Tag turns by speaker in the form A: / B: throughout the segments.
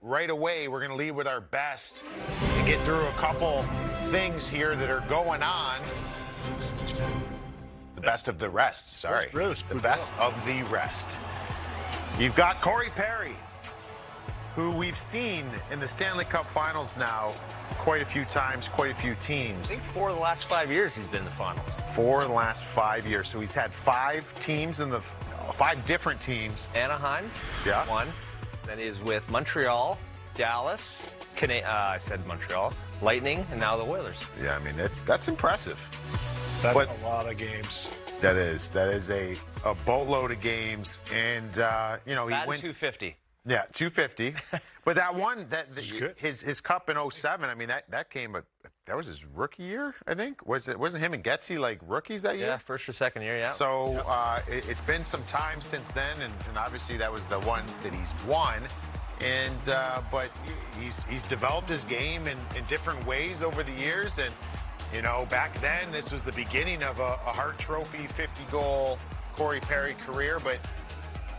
A: right away, we're going to lead with our best and get through a couple things here that are going on. The best of the rest, sorry. The best of the rest. You've got Corey Perry, who we've seen in the Stanley Cup Finals now quite a few times, quite a few teams.
B: I think 4 of the last 5 years he's been in the finals.
A: 4 of the last 5 years. So he's had 5 teams in the 5 different teams.
B: Anaheim,
A: yeah,
B: 1. Then he's with Montreal, Dallas, I said Montreal, Lightning, and now the Oilers.
A: Yeah, I mean, that's impressive.
C: That's a lot of games.
A: That is a boatload of games, and you know, he wins
B: 250.
A: Yeah, 250. But that one, his cup in 07, I mean, that came, that was his rookie year, I think. Wasn't him and Getzy like rookies that year?
B: Yeah, first or second year, yeah.
A: So it's been some time since then, and obviously that was the one that he's won. And but he's developed his game in different ways over the years, and you know, back then this was the beginning of a Hart Trophy 50-goal Corey Perry career, but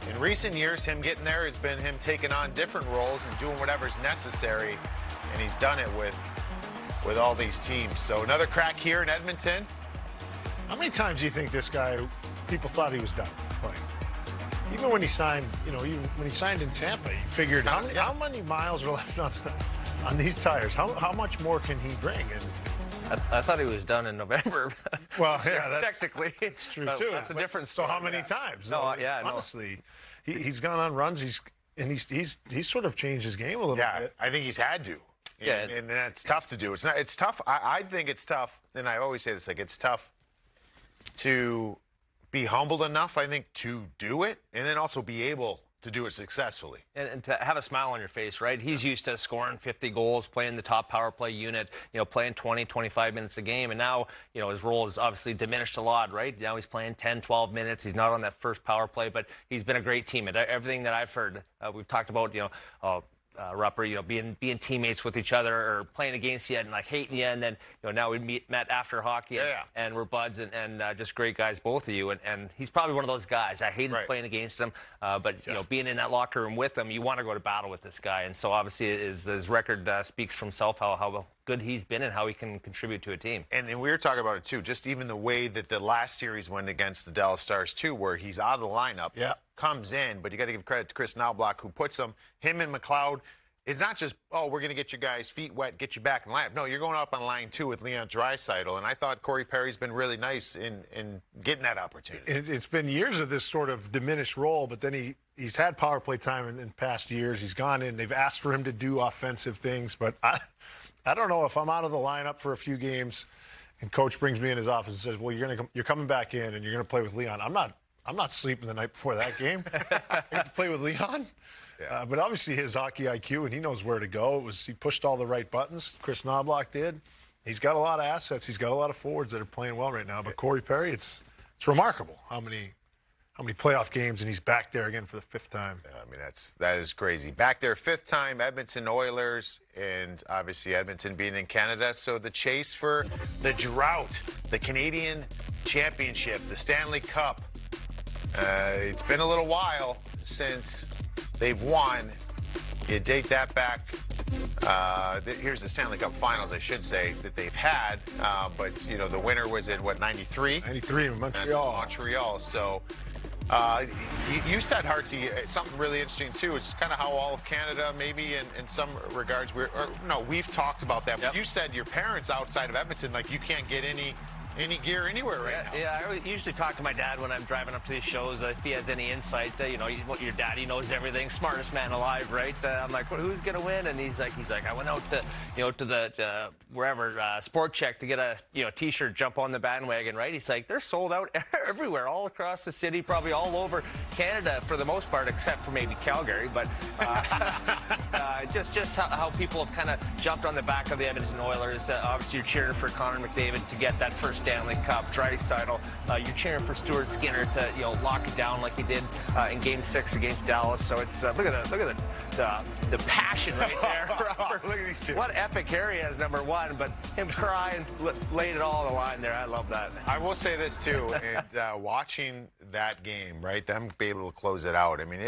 A: in recent years, him getting there has been him taking on different roles and doing whatever's necessary, and he's done it with all these teams. So another crack here in Edmonton.
C: How many times do you think this guy, people thought he was done playing? Even when he signed, you know, even when he signed in Tampa, you figured how many miles are left on these tires? How much more can he bring? And
B: I thought he was done in November.
C: Well, yeah,
B: technically
C: it's true too.
B: That's a different story.
C: So how many times?
B: No, yeah,
C: honestly, he's gone on runs. He's sort of changed his game a little bit.
A: I think he's had to.
B: Yeah,
A: and it's tough to do. It's tough. I think it's tough, and I always say this, like, it's tough to be humbled enough, I think, to do it, and then also be able to do it successfully.
B: And to have a smile on your face, right? He's used to scoring 50 goals, playing the top power play unit, you know, playing 20, 25 minutes a game. And now, you know, his role is obviously diminished a lot, right? Now he's playing 10, 12 minutes. He's not on that first power play, but he's been a great teammate. Everything that I've heard, we've talked about, you know, Rupper, you know, being teammates with each other or playing against you and like hating you, and then, you know, now we met after hockey and we're buds and just great guys, both of you, and he's probably one of those guys. I hated playing against him, but you know, being in that locker room with him, you want to go to battle with this guy, and so obviously his record speaks for himself, how good he's been and how he can contribute to a team.
A: And we were talking about it too, just even the way that the last series went against the Dallas Stars too, where he's out of the lineup, comes in, but you got to give credit to Chris Knobloch, who puts him and McLeod. It's not just, oh, we're going to get you guys feet wet, get you back in line. No, you're going up on line 2 with Leon Draisaitl, and I thought Corey Perry's been really nice in getting that opportunity.
C: It's been years of this sort of diminished role, but then he's had power play time in past years. He's gone in. They've asked for him to do offensive things, but I don't know if I'm out of the lineup for a few games and coach brings me in his office and says, well, you're coming back in and you're going to play with Leon. I'm not sleeping the night before that game. I get to play with Leon. Yeah. But obviously his hockey IQ, and he knows where to go. He pushed all the right buttons. Chris Knobloch did. He's got a lot of assets. He's got a lot of forwards that are playing well right now. But Corey Perry, it's remarkable how many playoff games, and he's back there again for the 5th time.
A: Yeah, I mean, that is crazy. Back there 5th time, Edmonton Oilers, and obviously Edmonton being in Canada. So the chase for the drought, the Canadian Championship, the Stanley Cup. It's been a little while since they've won. You date that back. Here's the Stanley Cup Finals, I should say, that they've had. But, you know, the winner was in, what, 93?
C: 93 in Montreal.
A: Montreal. So you said, Hartsey, something really interesting, too. It's kind of how all of Canada, maybe in some regards, we've talked about that. But you said your parents outside of Edmonton, like, you can't get any gear anywhere right now.
B: Yeah, I usually talk to my dad when I'm driving up to these shows, if he has any insight. You know, your daddy knows everything, smartest man alive, right? I'm like, well, who's gonna win? And he's like, I went out to, you know, to the wherever Sport Check to get a T-shirt, jump on the bandwagon, right? He's like, they're sold out everywhere, all across the city, probably all over Canada for the most part, except for maybe Calgary. But just how people have kind of jumped on the back of the Edmonton Oilers. Obviously, you're cheering for Connor McDavid to get that first Stanley Cup. Draisaitl, you're cheering for Stuart Skinner to lock it down like he did in Game 6 against Dallas. So it's look at the passion right there.
A: Look at these two.
B: What epic hair he has, number one, but him crying, laid it all on the line there. I love that.
A: I will say this too, and watching that game, right, them be able to close it out. I mean,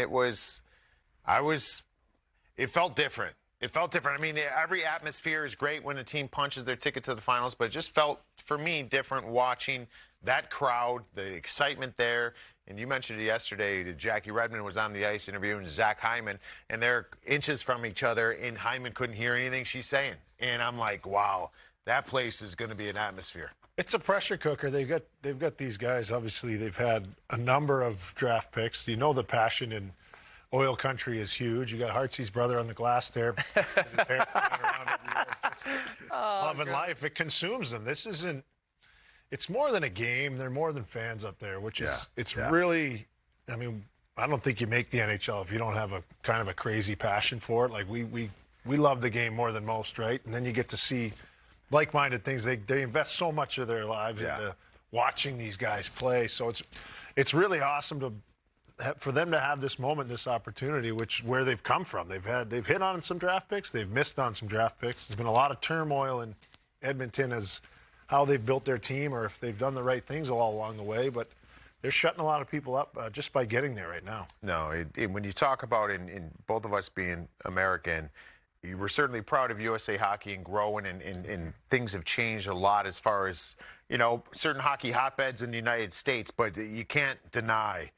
A: it felt different. It felt different. I mean, every atmosphere is great when a team punches their ticket to the finals, but it just felt, for me, different watching that crowd, the excitement there. And you mentioned it yesterday, Jackie Redmond was on the ice interviewing Zach Hyman, and they're inches from each other, and Hyman couldn't hear anything she's saying. And I'm like, wow, that place is going to be an atmosphere.
C: It's a pressure cooker. They've got these guys. Obviously, they've had a number of draft picks. You know the passion in oil country is huge. You got Hartsy's brother on the glass there. His hair flying around everywhere. Loving life. It consumes them. This isn't. It's more than a game. They're more than fans up there, which is really. I mean, I don't think you make the NHL if you don't have a kind of a crazy passion for it. Like we love the game more than most, right? And then you get to see like-minded things. They invest so much of their lives into watching these guys play. So it's really awesome for them to have this moment, this opportunity, where they've come from. They've hit on some draft picks. They've missed on some draft picks. There's been a lot of turmoil in Edmonton as how they've built their team or if they've done the right things all along the way. But they're shutting a lot of people up just by getting there right now.
A: No, when you talk about in both of us being American, you were certainly proud of USA Hockey and growing, and things have changed a lot as far as, certain hockey hotbeds in the United States, but you can't deny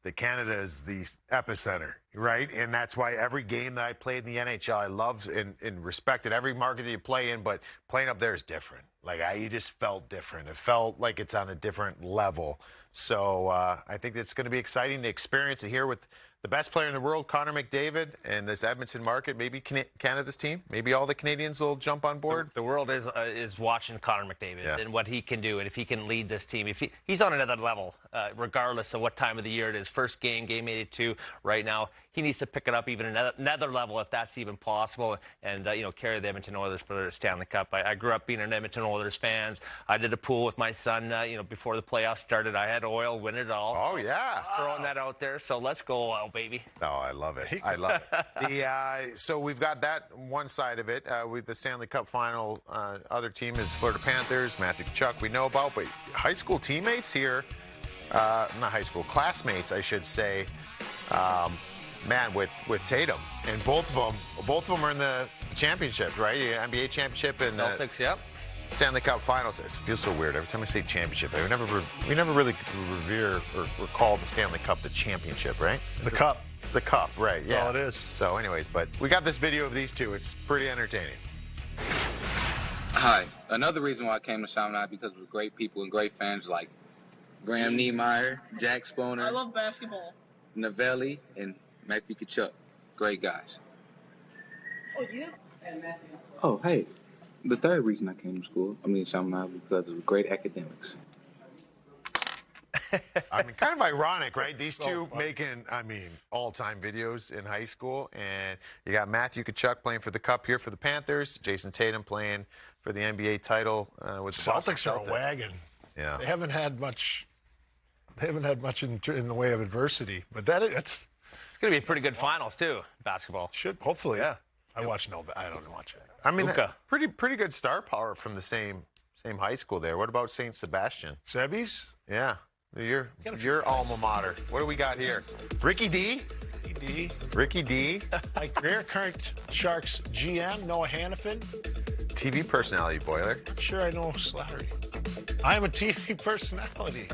A: that Canada is the epicenter, right? And that's why every game that I played in the NHL, I loved and respected every market that you play in, but playing up there is different. Like, you just felt different. It felt like it's on a different level. So I think it's going to be exciting to experience it here with the best player in the world, Connor McDavid, and this Edmonton market. Maybe Canada's team. Maybe all the Canadians will jump on board.
B: The world is watching Connor McDavid and what he can do, and if he can lead this team. If he's on another level, regardless of what time of the year it is. First game 82 right now. He needs to pick it up even another level if that's even possible, and carry the Edmonton Oilers for the Stanley Cup. I grew up being an Edmonton Oilers fans. I did a pool with my son. Before the playoffs started, I had Oil win it all.
A: Oh yeah,
B: throwing that out there. So let's go Oil, baby.
A: Oh, I love it. I love it. So we've got that one side of it with the Stanley Cup Final. Other team is Florida Panthers. Matthew Tkachuk we know about, but high school teammates here, not high school classmates, I should say. Man, with Tatum, and both of them are in the championship, right? The NBA championship and
B: Celtics, yep.
A: Stanley Cup Finals. It feels so weird every time I say championship. We never really revere or call the Stanley Cup the championship, right?
C: The cup.
A: It's a cup, right? Yeah,
C: all it is.
A: So, anyways, but we got this video of these two. It's pretty entertaining.
D: Hi. Another reason why I came to Chaminade because of great people and great fans like Graham Niemeyer, Jack Sponer.
E: I love basketball.
D: Novelli, and Matthew Tkachuk. Great guys.
E: Oh, yeah?
D: Oh, hey. The third reason I came to Chaminade, because of great academics.
A: I mean, kind of ironic, right? These two making, all-time videos in high school. And you got Matthew Tkachuk playing for the Cup here for the Panthers. Jason Tatum playing for the NBA title with the
C: Celtics. Are a wagon.
A: Yeah.
C: They haven't had much in the way of adversity. But it's
B: going to be pretty good finals, too, basketball.
C: Should, hopefully.
B: Yeah.
C: I don't watch it.
A: I mean, pretty good star power from the same high school there. What about St. Sebastian?
C: Sebby's?
A: Yeah. Your alma mater. What do we got here? Ricky D? Ricky D.
C: My current Sharks GM, Noah Hannafin.
A: TV personality, Boiler.
C: I'm sure I know Slattery. I am a TV personality.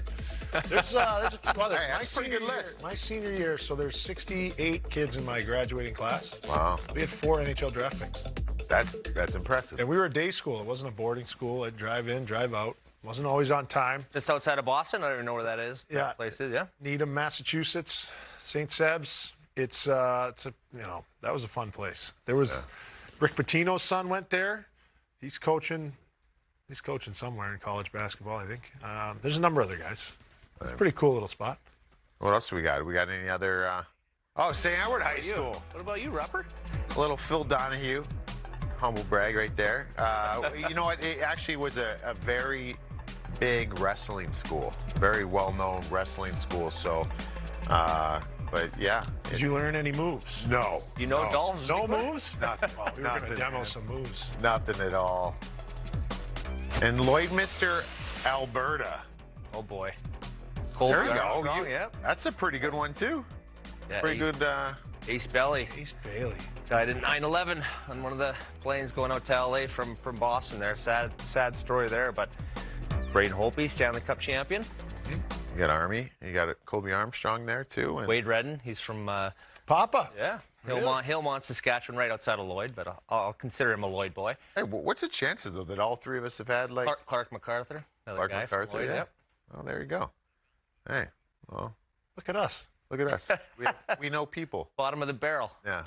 C: There's that's a pretty good list. My senior year, so there's 68 kids in my graduating class.
A: Wow.
C: We had 4 NHL draft picks.
A: That's impressive.
C: And we were a day school. It wasn't a boarding school. I'd drive in, drive out. Wasn't always on time.
B: Just outside of Boston? I don't even know where that is.
C: Yeah.
B: That place is, yeah.
C: Needham, Massachusetts, St. Seb's. That was a fun place. There was Rick Pitino's son went there. He's coaching somewhere in college basketball, I think. There's a number of other guys. It's a pretty cool little spot.
A: What else do we got? We got any other? St. Edward High School.
B: What about you, Rupert?
A: A little Phil Donahue. Humble brag right there. You know what? It actually was a very big wrestling school. Very well-known wrestling school. So, but yeah.
C: Did you learn any moves?
A: No.
B: You know Dolphins?
C: No moves? Nothing. We were going to
A: Nothing,
C: demo
A: man.
C: some moves.
A: Nothing at all. And Lloydminster, Alberta.
B: Oh, boy.
A: There you go.
B: Yep.
A: That's a pretty good one, too.
B: Yeah,
A: pretty good.
B: Ace Belly.
C: Ace Bailey.
B: Died in 9/11 on one of the planes going out to LA from Boston there. Sad story there, but Braden Holtby, Stanley Cup champion.
A: You got Army. You got Colby Armstrong there, too. And
B: Wade Redden, he's from...
C: Papa.
B: Yeah. Hillmont, Saskatchewan, right outside of Lloyd, but I'll consider him a Lloyd boy.
A: Hey, what's the chances, though, that all three of us have had, like...
B: Clark MacArthur.
A: Clark MacArthur,
B: Lloyd,
A: yeah.
B: yep.
A: Well, there you go. Hey, well,
C: Look at us.
A: look at us. We know people.
B: Bottom of the barrel.
A: Yeah.